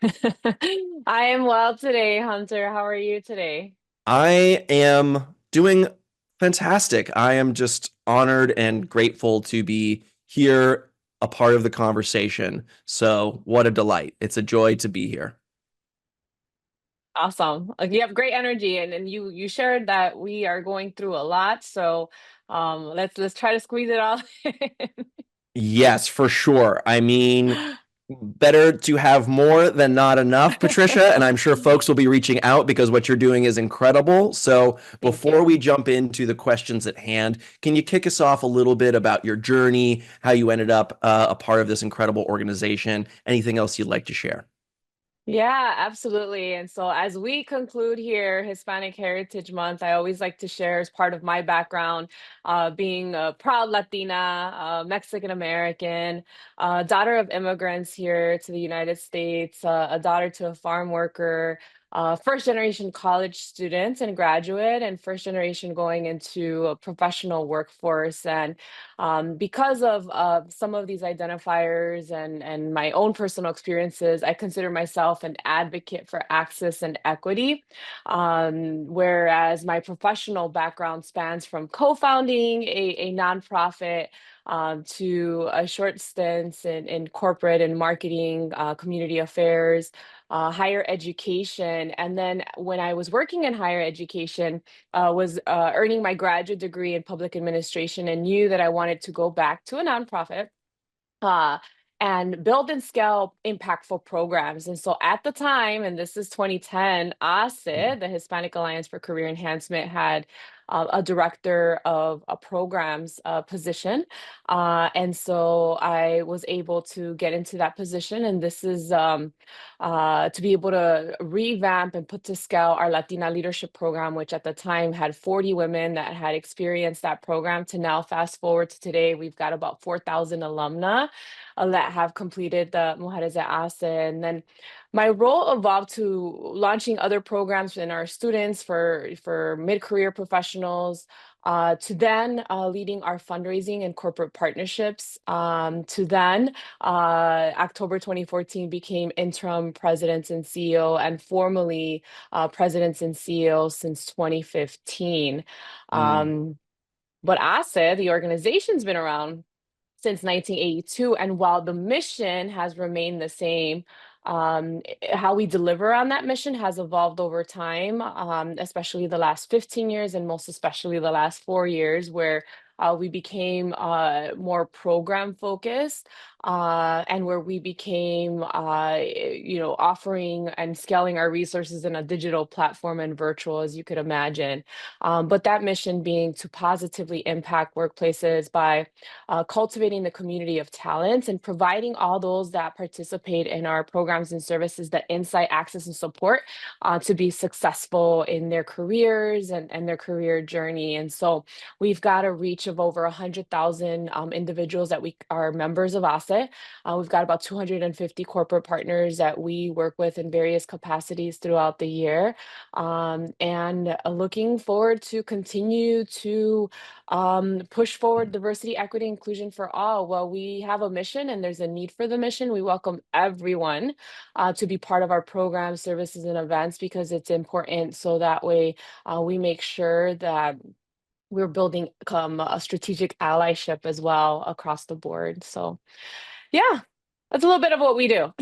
I am well today, Hunter. How are you today? I am doing fantastic. I am just honored and grateful to be here, a part of the conversation. So, what a delight. It's a joy to be here. Awesome. Like you have great energy and you shared that we are going through a lot. So let's try to squeeze it all Yes, for sure. I mean, in. better to have more than not enough, Patricia. And I'm sure folks will be reaching out because what you're doing is incredible. So, Thank before we you. jump into the questions at hand, can you kick us off a little bit about your journey, how you ended up a part of this incredible organization? Anything else you'd like to share? Yeah, absolutely. And so, as we conclude here, Hispanic Heritage Month, I always like to share as part of my background, being a proud Latina, Mexican American, daughter of immigrants here to the United States, a daughter to a farm worker, first generation college student and graduate, and first generation going into a professional workforce. And because of some of these identifiers and my own personal experiences, I consider myself an advocate for access and equity. Whereas my professional background spans from co-founding a nonprofit to a short stints in corporate and marketing, community affairs, higher education. And then when I was working in higher education, was earning my graduate degree in public administration and knew that I wanted to go back to a nonprofit uh, and build and scale impactful programs. And so at the time, and this is 2010, ASE, the Hispanic Alliance for Career Enhancement, had a director of a programs position. And so I was able to get into that position. And this is to be able to revamp and put to scale our Latina Leadership Program, which at the time had 40 women that had experienced that program, to now fast forward to today, we've got about 4,000 alumna that have completed the Mujeres de ASE. And then my role evolved to launching other programs in our students for mid-career professionals, to then leading our fundraising and corporate partnerships, to then October 2014 became interim presidents and CEO, and formally presidents and CEO since 2015. Mm. Um, but ASE, the organization's been around since 1982. And while the mission has remained the same, how we deliver on that mission has evolved over time, especially the last 15 years, and most especially the last 4 years, where we became more program focused, and where we became, offering and scaling our resources in a digital platform and virtual, as you could imagine. But that mission being to positively impact workplaces by cultivating the community of talents and providing all those that participate in our programs and services the insight, access, and support to be successful in their careers and their career journey. And so we've got a reach of over 100,000 individuals that we are members of ASE. We've got about 250 corporate partners that we work with in various capacities throughout the year. And looking forward to continue to push forward diversity, equity, inclusion for all. Well, we have a mission and there's a need for the mission. We welcome everyone to be part of our programs, services, and events, because it's important. So that way we make sure that we're building a strategic allyship as well across the board. So yeah, that's a little bit of what we do.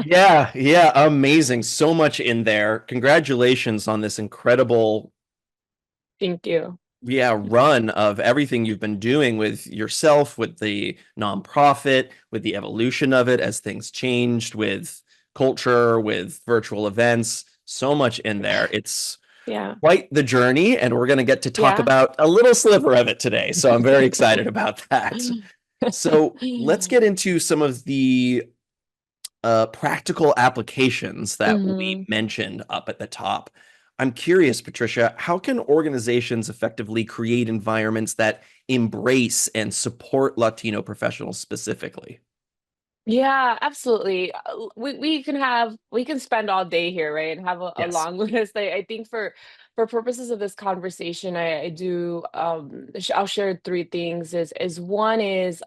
Yeah, yeah, amazing. So much in there. Congratulations on this incredible, Thank you. yeah, run of everything you've been doing with yourself, with the nonprofit, with the evolution of it as things changed, with culture, with virtual events. So much in there. It's Yeah. quite the journey, and we're going to get to talk Yeah. about a little sliver of it today. So I'm very excited about that. So let's get into some of the practical applications that we Hmm. mentioned up at the top. I'm curious, Patricia, how can organizations effectively create environments that embrace and support Latino professionals specifically? Yeah, absolutely. We can spend all day here, right? And have a Yes. long list. I think for for purposes of this conversation, I do I'll share three things. Is one is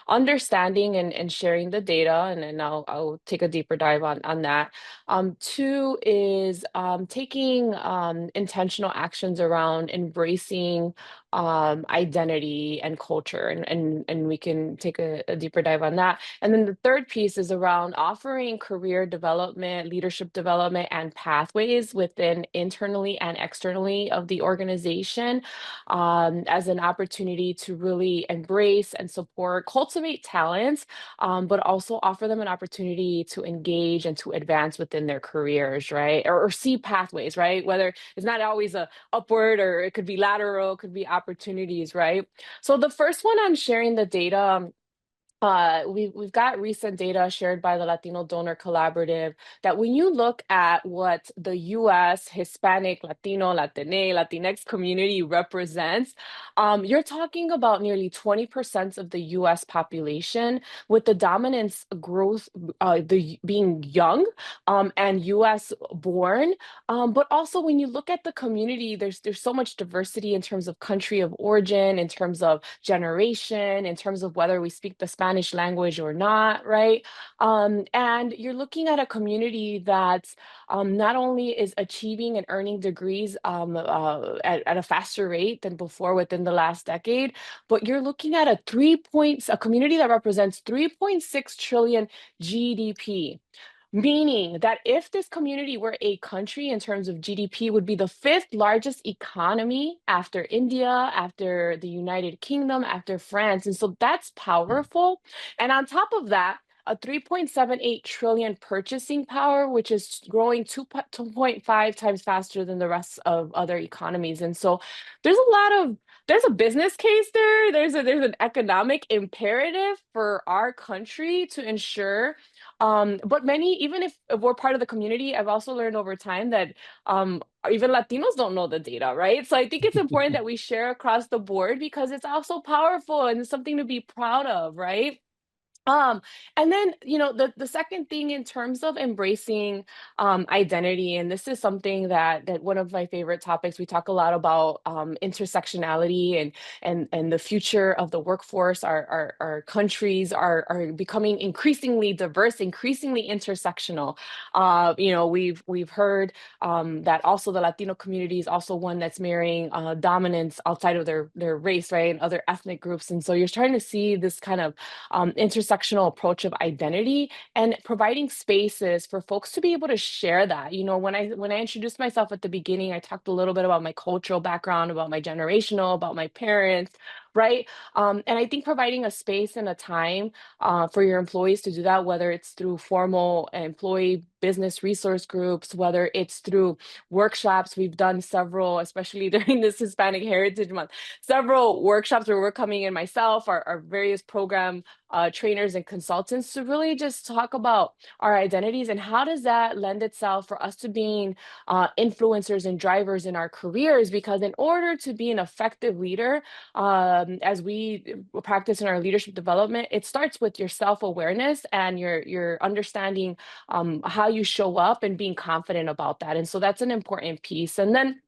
understanding and sharing the data, and then I'll take a deeper dive on that. Two is taking intentional actions around embracing identity and culture, and we can take a deeper dive on that. And then the third piece is around offering career development, leadership development, and pathways within internally and externally of the organization, as an opportunity to really embrace and support, cultivate talents, but also offer them an opportunity to engage and to advance within their careers, right? Or see pathways, right? Whether it's not always a upward, or it could be lateral, it could be opportunities, right? So the first one on sharing the data, we've got recent data shared by the Latino Donor Collaborative that when you look at what the U.S. Hispanic, Latino, Latine, Latinx community represents, you're talking about nearly 20% of the U.S. population, with the dominance growth being young, and U.S. born. But also when you look at the community, there's so much diversity in terms of country of origin, in terms of generation, in terms of whether we speak the Spanish language or not, right? And you're looking at a community that's not only is achieving and earning degrees at a faster rate than before within the last decade, but you're looking at a community that represents 3.6 trillion GDP. Meaning that if this community were a country in terms of GDP, would be the fifth largest economy after India, after the United Kingdom, after France. And so that's powerful. And on top of that, a 3.78 trillion purchasing power, which is growing 2.5 times faster than the rest of other economies. And so there's a business case there. There's an economic imperative for our country to ensure, but many, even if we're part of the community, I've also learned over time that even Latinos don't know the data, right? So I think it's important that we share across the board because it's also powerful and it's something to be proud of, right? Um, and then, the second thing in terms of embracing identity, and this is something that one of my favorite topics, we talk a lot about intersectionality and the future of the workforce. Our countries are becoming increasingly diverse, increasingly intersectional. We've heard that also the Latino community is also one that's marrying dominance outside of their race, right, and other ethnic groups. And so you're trying to see this kind of intersectional approach of identity and providing spaces for folks to be able to share that. When I introduced myself at the beginning, I talked a little bit about my cultural background, about my generational, about my parents, right? And I think providing a space and a time for your employees to do that, whether it's through formal employee business resource groups, whether it's through workshops. We've done several, especially during this Hispanic Heritage Month, several workshops where we're coming in, myself, our various program trainers and consultants, to really just talk about our identities and how does that lend itself for us to being influencers and drivers in our careers. Because in order to be an effective leader, as we practice in our leadership development, it starts with your self-awareness and your understanding how you show up and being confident about that. And so that's an important piece. And then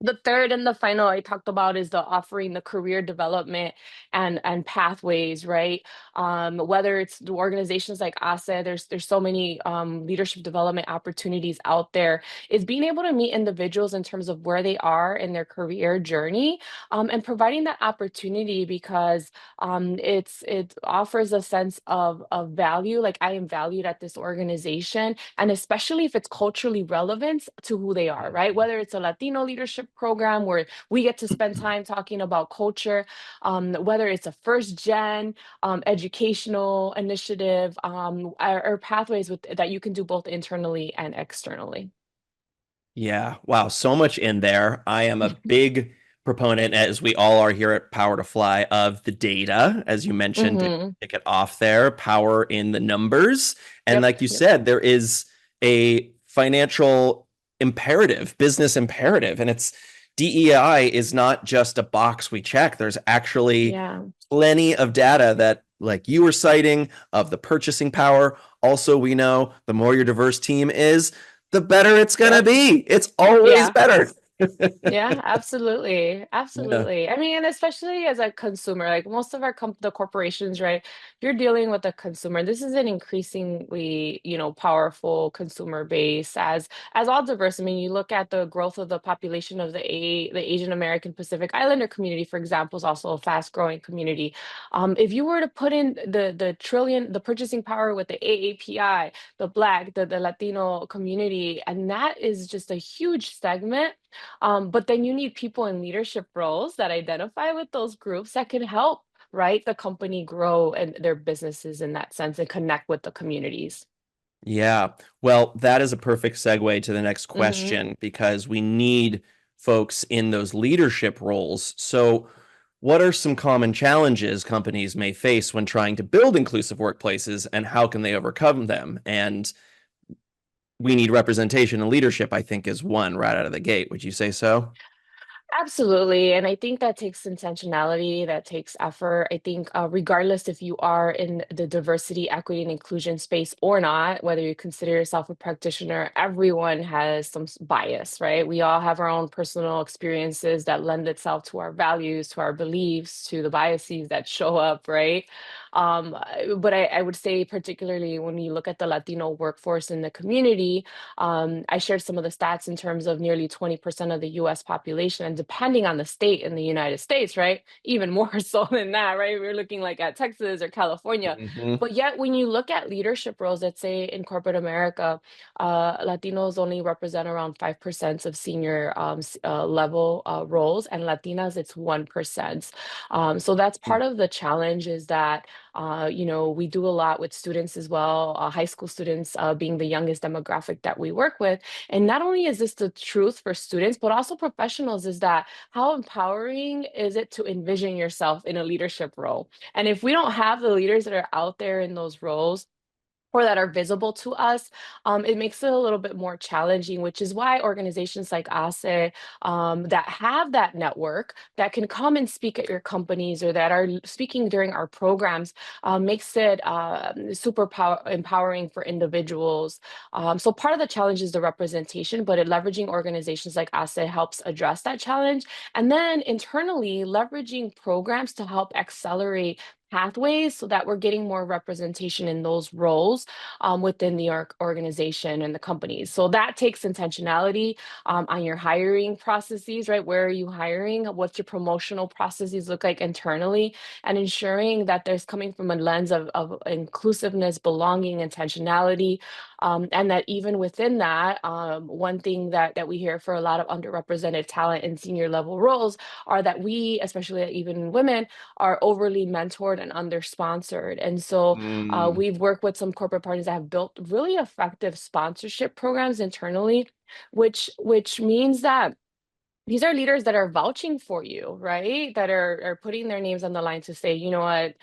the third and the final I talked about is the offering the career development and pathways, right? Whether it's the organizations like ASE, there's so many leadership development opportunities out there. Is being able to meet individuals in terms of where they are in their career journey, and providing that opportunity because it offers a sense of value, like I am valued at this organization, and especially if it's culturally relevant to who they are, right? Whether it's a Latino leadership program where we get to spend time talking about culture, whether it's a first gen educational initiative, or pathways that you can do both internally and externally. Yeah. Wow. So much in there. I am a big proponent, as we all are here at Power to Fly, of the data, as you mentioned, to Hmm. kick it off there, power in the numbers. And Yep. like you Yep. said, there is a financial imperative, business imperative. And it's DEI is not just a box we check. There's actually Yeah. plenty of data that, like you were citing, of the purchasing power. Also, we know the more your diverse team is, the better it's going to Yep. be. It's always Yeah. better. Yeah, absolutely. Yeah. Absolutely. I mean, and especially as a consumer, like most of our the corporations, right? You're dealing with a consumer. This is an increasingly, powerful consumer base as all diverse. I mean, you look at the growth of the population of the Asian American Pacific Islander community, for example, is also a fast-growing community. If you were to put in the purchasing power with the AAPI, the Black, the Latino community, and that is just a huge segment, but then you need people in leadership roles that identify with those groups that can help, right, the company grow and their businesses in that sense and connect with the communities. Yeah. Well, that is a perfect segue to the next Hmm. question because we need folks in those leadership roles. So, what are some common challenges companies may face when trying to build inclusive workplaces and how can they overcome them? And we need representation and leadership, I think, is one right out of the gate. Would you say so? Absolutely. And I think that takes intentionality, that takes effort. I think, regardless if you are in the diversity, equity, and inclusion space or not, whether you consider yourself a practitioner, everyone has some bias, right? We all have our own personal experiences that lend itself to our values, to our beliefs, to the biases that show up, right? But I would say, particularly when you look at the Latino workforce in the community, I shared some of the stats in terms of nearly 20% of the US population, and depending on the state in the United States, right? Even more so than that, right? We're looking like at Texas or California. Hmm. But yet, when you look at leadership roles, let's say in corporate America, Latinos only represent around 5% of senior level roles, and Latinas, it's 1%. So that's part of the challenge is that we do a lot with students as well, high school students being the youngest demographic that we work with. And not only is this the truth for students, but also professionals, is that how empowering is it to envision yourself in a leadership role? And if we don't have the leaders that are out there in those roles, or that are visible to us, it makes it a little bit more challenging, which is why organizations like ASE, that have that network that can come and speak at your companies or that are speaking during our programs, makes it super empowering for individuals. So part of the challenge is the representation, but leveraging organizations like ASE helps address that challenge. And then internally, leveraging programs to help accelerate pathways so that we're getting more representation in those roles within the organization and the companies. So that takes intentionality on your hiring processes, right? Where are you hiring? What's your promotional processes look like internally? And ensuring that there's coming from a lens of inclusiveness, belonging, intentionality. And that even within that, one thing that we hear for a lot of underrepresented talent in senior level roles are that we, especially even women, are overly mentored and under-sponsored. And so Mm. we've worked with some corporate partners that have built really effective sponsorship programs internally, which means that these are leaders that are vouching for you, right? That are putting their names on the line to say, you know what,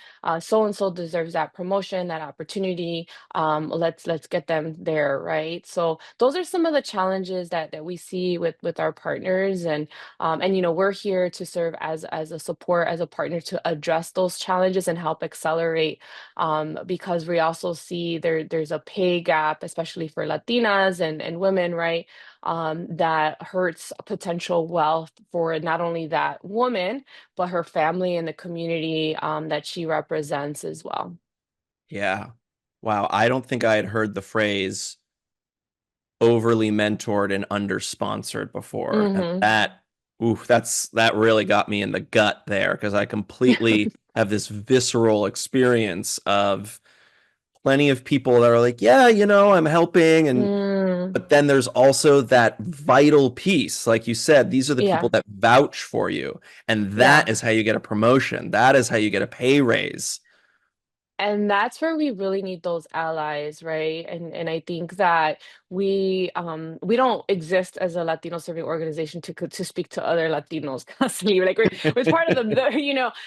so and so deserves that promotion, that opportunity. Let's get them there, right? So those are some of the challenges that we see with our partners, and we're here to serve as a support, as a partner to address those challenges and help accelerate. Because we also see there's a pay gap, especially for Latinas and women, right? That hurts potential wealth for not only that woman, but her family and the community that she represents as well. Yeah. Wow. I don't think I had heard the phrase overly mentored and under-sponsored before. And Hmm. that really got me in the gut there because I completely have this visceral experience of plenty of people that are like, yeah, I'm helping and Mm, but then there's also that vital piece. Like you said, these are the people yeah, that vouch for you. And that yeah. is how you get a promotion. That is how you get a pay raise. And that's where we really need those allies, right? And I think that we don't exist as a Latino serving organization to speak to other Latinos constantly. Like we're part of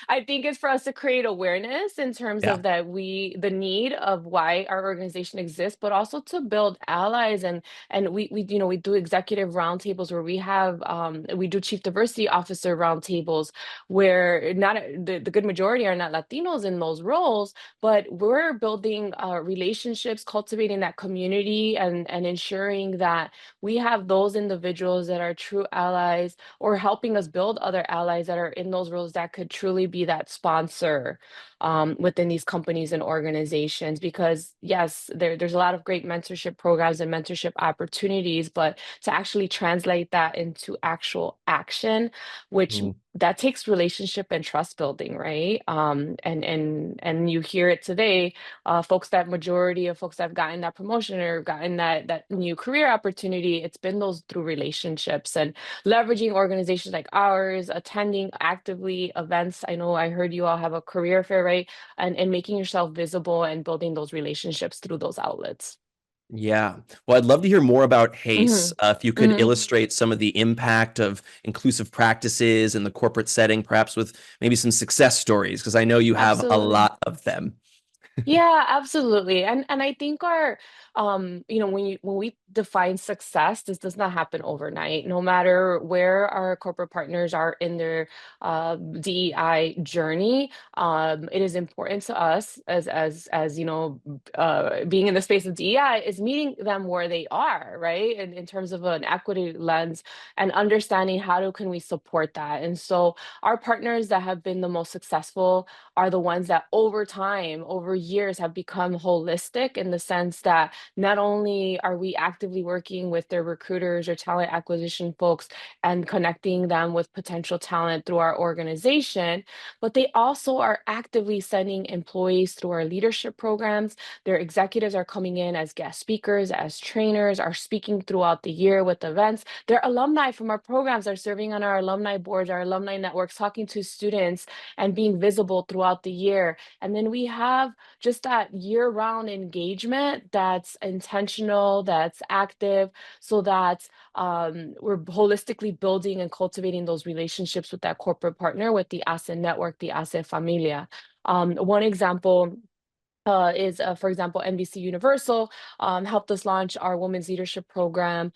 I think it's for us to create awareness in terms Yeah. of that the need of why our organization exists, but also to build allies, and we do executive roundtables where we do chief diversity officer roundtables where not the good majority are not Latinos in those roles, but we're building relationships, cultivating that community, and ensuring that we have those individuals that are true allies, or helping us build other allies that are in those roles that could truly be that sponsor within these companies and organizations. Because yes, there's a lot of great mentorship programs and mentorship opportunities, but to actually translate that into actual action, which Mm. that takes relationship and trust building, right? And you hear it today, folks, that majority of folks that have gotten that promotion or gotten that new career opportunity, it's been those through relationships and leveraging organizations like ours, attending actively events. I know I heard you all have a career fair, right? And making yourself visible and building those relationships through those outlets. Yeah. Well, I'd love to hear more about HACE. Hmm. If you could Hmm. illustrate some of the impact of inclusive practices in the corporate setting, perhaps with maybe some success stories, because I know you have a Absolutely. lot of them. Yeah, absolutely. And I think our when we define success, this does not happen overnight. No matter where our corporate partners are in their DEI journey, it is important to us as being in the space of DEI is meeting them where they are, right? And in terms of an equity lens and understanding can we support that. And so our partners that have been the most successful are the ones that over time, over years, have become holistic in the sense that not only are we actively working with their recruiters or talent acquisition folks and connecting them with potential talent through our organization, but they also are actively sending employees through our leadership programs. Their executives are coming in as guest speakers, as trainers, are speaking throughout the year with events. Their alumni from our programs are serving on our alumni boards, our alumni networks, talking to students and being visible throughout the year. And then we have just that year-round engagement that's intentional, that's active, so that we're holistically building and cultivating those relationships with that corporate partner, with the asset network, the asset familia. One example for example, NBC Universal helped us launch our women's leadership program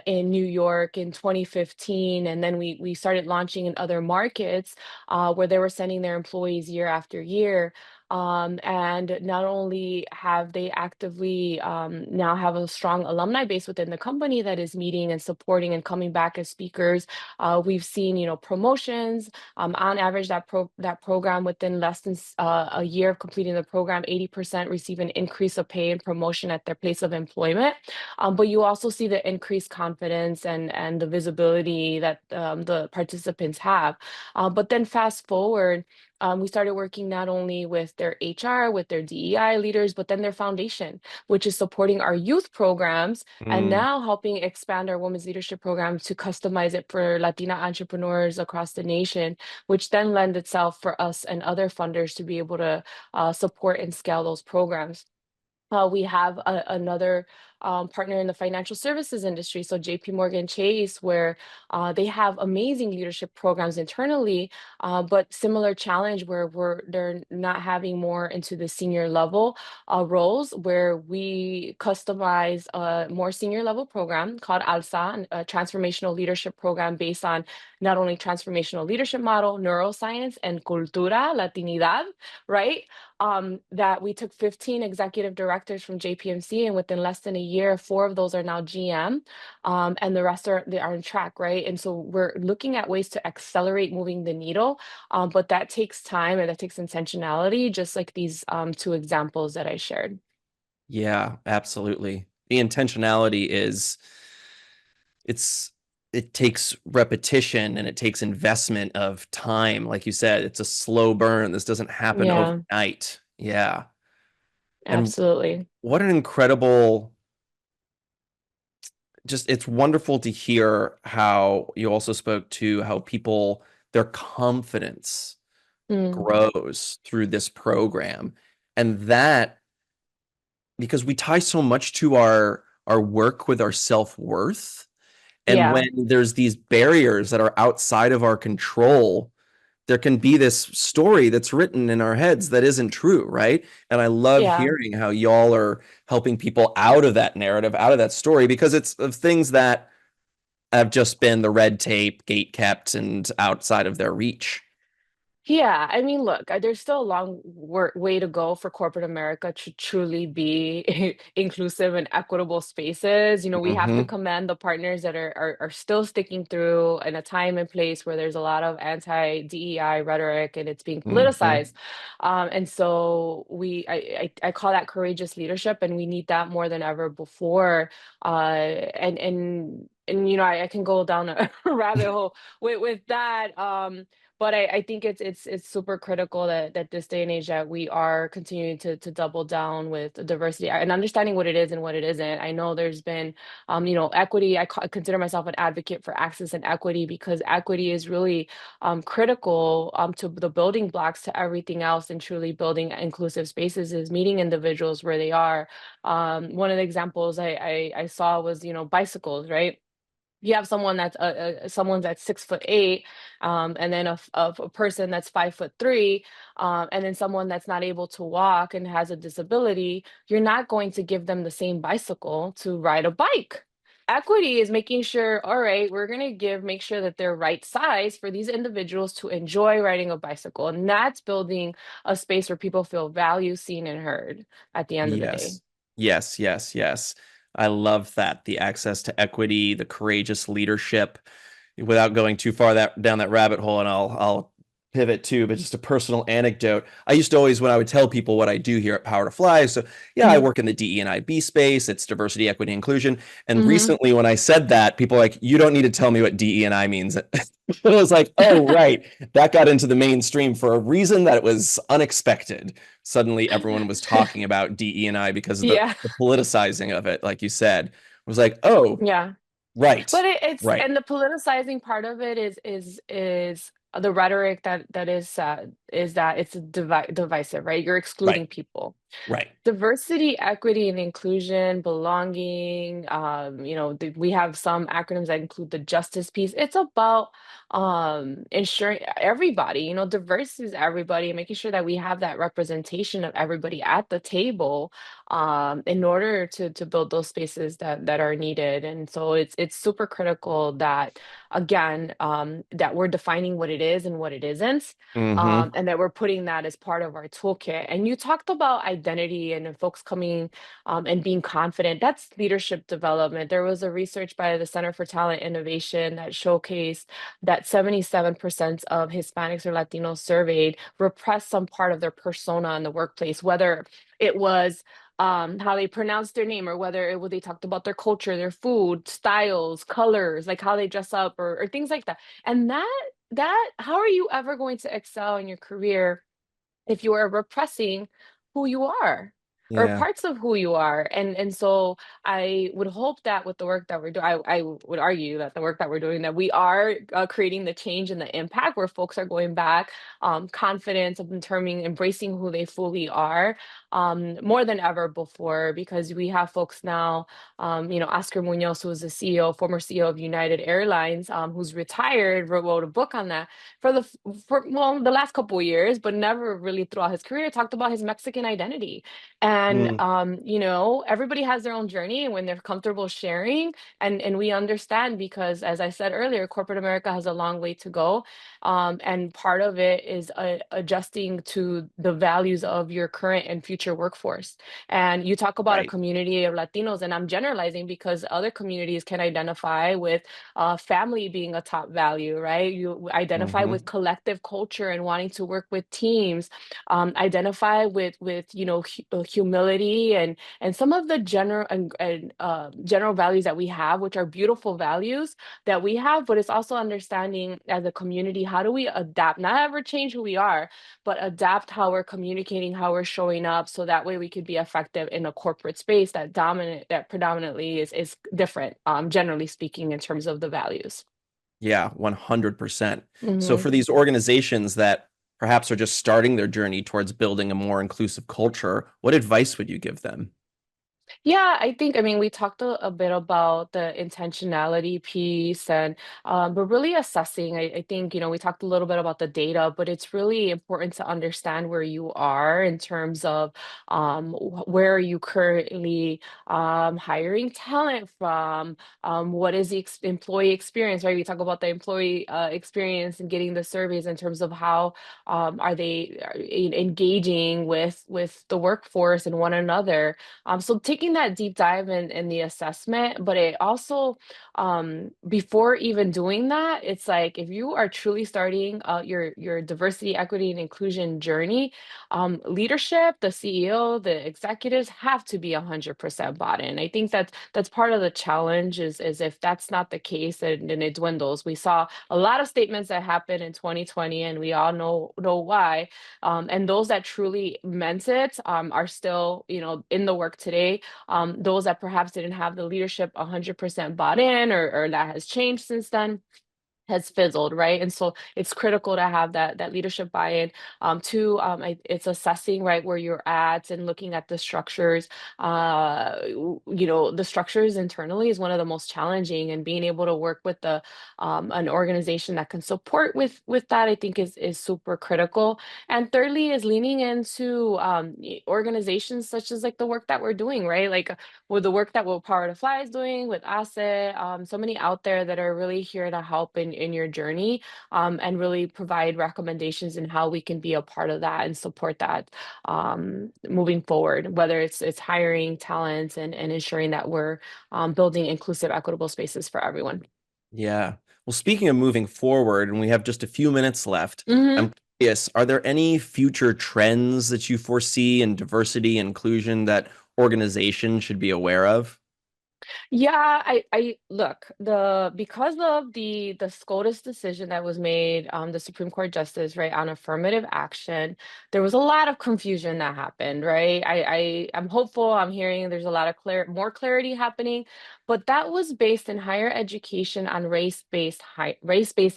in New York in 2015. And then we started launching in other markets where they were sending their employees year after year. And not only have they actively now have a strong alumni base within the company that is meeting and supporting and coming back as speakers, we've seen, promotions. On average, that program within less than a year of completing the program, 80% receive an increase of pay and promotion at their place of employment. But you also see the increased confidence and the visibility that the participants have. But then fast forward, we started working not only with their HR, with their DEI leaders, but then their foundation, which is supporting our youth programs and Mm. now helping expand our women's leadership program to customize it for Latina entrepreneurs across the nation, which then lend itself for us and other funders to be able to support and scale those programs. We have another partner in the financial services industry, so JP Morgan Chase, where they have amazing leadership programs internally, but similar challenge where they're not having more into the senior level roles, where we customize a more senior level program called ALSA, a transformational leadership program based on not only transformational leadership model, neuroscience, and cultura, Latinidad, right? That we took 15 executive directors from JPMC, and within less than a year, 4 of those are now GM, and the rest they are on track, right? And so we're looking at ways to accelerate moving the needle, but that takes time and that takes intentionality, just like these 2 examples that I shared. Yeah, absolutely. The intentionality is it's it takes repetition and it takes investment of time. Like you said, it's a slow burn. This doesn't happen Yeah, overnight. Yeah. And absolutely. what an incredible just it's wonderful to hear how you also spoke to how people their confidence Mm, grows through this program. And that because we tie so much to our work with our self-worth. And yeah, when there's these barriers that are outside of our control, there can be this story that's written in our heads that isn't true, right? And I love yeah. hearing how y'all are helping people out of that narrative, out of that story, because it's of things that have just been the red tape, gate kept, and outside of their reach. Yeah, I mean, look, there's still a long way to go for corporate America to truly be inclusive and equitable spaces. We have to Hmm. commend the partners that are still sticking through in a time and place where there's a lot of anti-DEI rhetoric and it's being Hmm. politicized. And so I call that courageous leadership, and we need that more than ever before. And I can go down a rabbit hole with that. But I think it's super critical that this day and age that we are continuing to double down with diversity and understanding what it is and what it isn't. I know there's been equity. I consider myself an advocate for access and equity, because equity is really critical to the building blocks to everything else, and truly building inclusive spaces is meeting individuals where they are. One of the examples I saw was bicycles, right? You have someone that's 6'8", and then a person that's 5'3", and then someone that's not able to walk and has a disability. You're not going to give them the same bicycle to ride a bike. Equity is making sure, all right, we're going to make sure that they're right size for these individuals to enjoy riding a bicycle. And that's building a space where people feel valued, seen, and heard at the end of the day. Yes. Yes, yes, yes. I love that. The access to equity, the courageous leadership. Without going too far down that rabbit hole, and I'll pivot too, but just a personal anecdote. I used to always, when I would tell people what I do here at PowerToFly, so yeah, I Hmm. work in the DE and IB space. It's diversity, equity, inclusion. And Hmm. recently, when I said that, people were like, you don't need to tell me what DE and I means. It was like, oh, right. That got into the mainstream for a reason that it was unexpected. Suddenly, everyone was talking about DE and I because of the, Yeah. the politicizing of it, like you said. It was like, oh, Yeah. right, But it's right, and the politicizing part of it is the rhetoric that is that it's divisive, right? You're right, excluding people. right. Diversity, equity, and inclusion, belonging. We have some acronyms that include the justice piece. It's about ensuring everybody, diversity is everybody, making sure that we have that representation of everybody at the table, in order to build those spaces that are needed. And so it's super critical that, again, that we're defining what it is and what it isn't, Hmm. and that we're putting that as part of our toolkit. And you talked about identity and folks coming and being confident. That's leadership development. There was a research by the Center for Talent Innovation that showcased that 77% of Hispanics or Latinos surveyed repressed some part of their persona in the workplace, whether it was how they pronounced their name, or whether they talked about their culture, their food, styles, colors, like how they dress up, or things like that. And that how are you ever going to excel in your career if you are repressing who you are, or Yeah. parts of who you are? And so I would hope that with the work that we're doing, I would argue that the work that we're doing, that we are creating the change and the impact where folks are going back confident of embracing who they fully are, more than ever before, because we have folks now, Oscar Munoz, who was the former CEO of United Airlines, who's retired, wrote a book on that for the last couple of years, but never really throughout his career talked about his Mexican identity. And Mm, everybody has their own journey, and when they're comfortable sharing, and we understand, because as I said earlier, corporate America has a long way to go. And part of it is adjusting to the values of your current and future workforce. And you talk about a right. community of Latinos, and I'm generalizing because other communities can identify with family being a top value, right? You identify with Hmm. collective culture and wanting to work with teams, identify with humility, and some of the general values that we have, which are beautiful values that we have. But it's also understanding as a community, how do we adapt, not ever change who we are, but adapt how we're communicating, how we're showing up, so that way we could be effective in a corporate space that predominantly is different, generally speaking, in terms of the values. Yeah, 100%. So Hmm. for these organizations that perhaps are just starting their journey towards building a more inclusive culture, what advice would you give them? Yeah, I think, I mean, we talked a bit about the intentionality piece and but really assessing. I think, we talked a little bit about the data, but it's really important to understand where you are in terms of where are you currently hiring talent from, what is the employee experience, right? We talk about the employee experience and getting the surveys in terms of how are they engaging with the workforce and one another. So taking that deep dive in the assessment, but it also, before even doing that, it's like if you are truly starting your diversity, equity, and inclusion journey, leadership, the CEO, the executives have to be 100% bought in. I think that's part of the challenge is if that's not the case, then it dwindles. We saw a lot of statements that happened in 2020, and we all know why. And those that truly meant it are still, in the work today. Those that perhaps didn't have the leadership 100% bought in, or that has changed since then, has fizzled, right? And so it's critical to have that leadership buy-in. It's assessing, right, where you're at and looking at the structures. The structures internally is one of the most challenging, and being able to work with the an organization that can support with that, I think is super critical. And thirdly, is leaning into organizations such as like the work that we're doing, right? Like with the work that PowerToFly is doing with Asset, so many out there that are really here to help in your journey, and really provide recommendations in how we can be a part of that and support that moving forward, whether it's hiring talent and ensuring that we're building inclusive, equitable spaces for everyone. Yeah. Well, speaking of moving forward, and we have just a few minutes left, Mhm. I'm curious, are there any future trends that you foresee in diversity and inclusion that organizations should be aware of? Yeah, I look, because of the SCOTUS decision that was made, the Supreme Court justice, right, on affirmative action, there was a lot of confusion that happened, right? I'm hopeful, I'm hearing there's a lot of more clarity happening, but that was based in higher education on race-based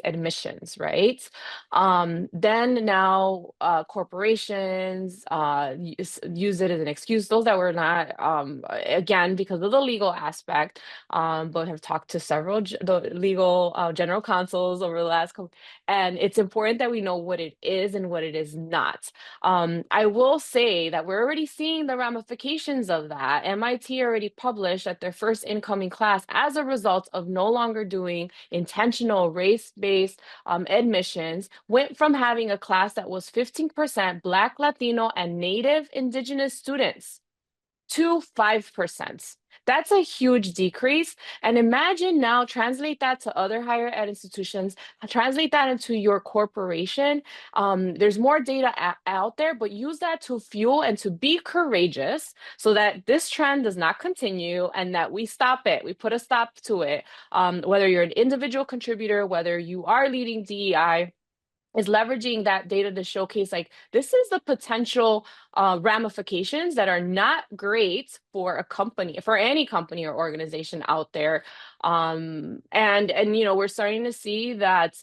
admissions, right? Then now corporations use it as an excuse. Those that were not, again, because of the legal aspect, but have talked to several the legal general counsels over the last couple, and it's important that we know what it is and what it is not. I will say that we're already seeing the ramifications of that. MIT already published that their first incoming class, as a result of no longer doing intentional race-based admissions, went from having a class that was 15% Black, Latino, and Native Indigenous students to 5%. That's a huge decrease. And imagine now, translate that to other higher ed institutions, translate that into your corporation. There's more data out there, but use that to fuel and to be courageous so that this trend does not continue and that we stop it. We put a stop to it. Whether you're an individual contributor, whether you are leading DEI, is leveraging that data to showcase like this is the potential ramifications that are not great for a company, for any company or organization out there. And we're starting to see that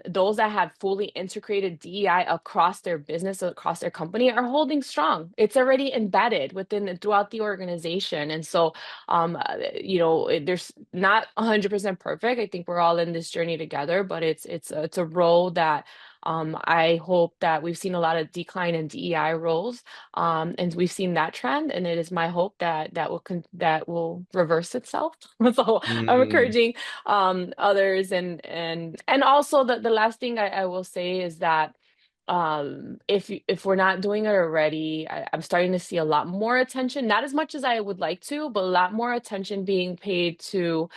those that have fully integrated DEI across their business, across their company, are holding strong. It's already embedded throughout the organization. And so there's not 100% perfect. I think we're all in this journey together, but it's a role that I hope that we've seen a lot of decline in DEI roles, and we've seen that trend, and it is my hope that that will reverse itself. So I'm Mm, encouraging others, and also the last thing I will say is that if we're not doing it already, I'm starting to see a lot more attention, not as much as I would like to, but a lot more attention being paid to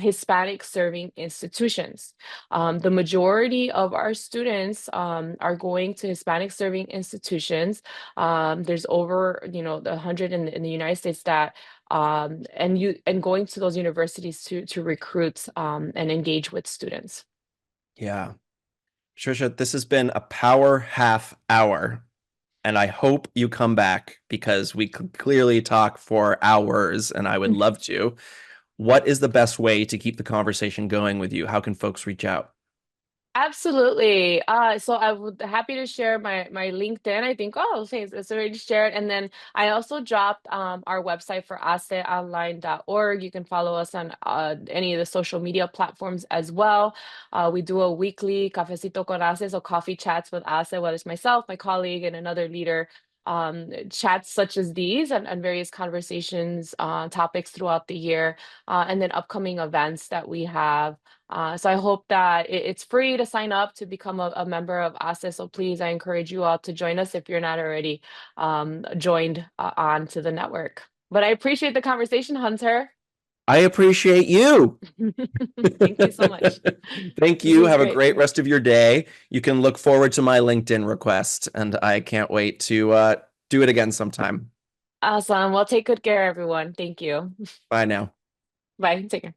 Hispanic serving institutions. The majority of our students are going to Hispanic serving institutions. There's over, the 100 in the United States that and going to those universities to recruit and engage with students. yeah. Trisha, this has been a power half hour, and I hope you come back because we could clearly talk for hours, and I would love to. What is the best way to keep the conversation going with you? How can folks reach out? Absolutely. So I would happy to share my LinkedIn. I think, oh, okay, it's already shared. And then I also dropped our website for aceonline.org. You can follow us on any of the social media platforms as well. We do a weekly cafecito con Ace, so coffee chats with Ace, whether it's myself, my colleague, and another leader. Chats such as these and various conversations, topics throughout the year, and then upcoming events that we have. So I hope that it's free to sign up to become a member of ASE. So please, I encourage you all to join us if you're not already joined on to the network. But I appreciate the conversation, Hunter. I appreciate you. Thank you so much. Thank This you. was Have a great. great rest of your day. You can look forward to my LinkedIn request, and I can't wait to do it again sometime. Awesome. Well, take good care, everyone. Thank you. Bye now. Bye. Take care.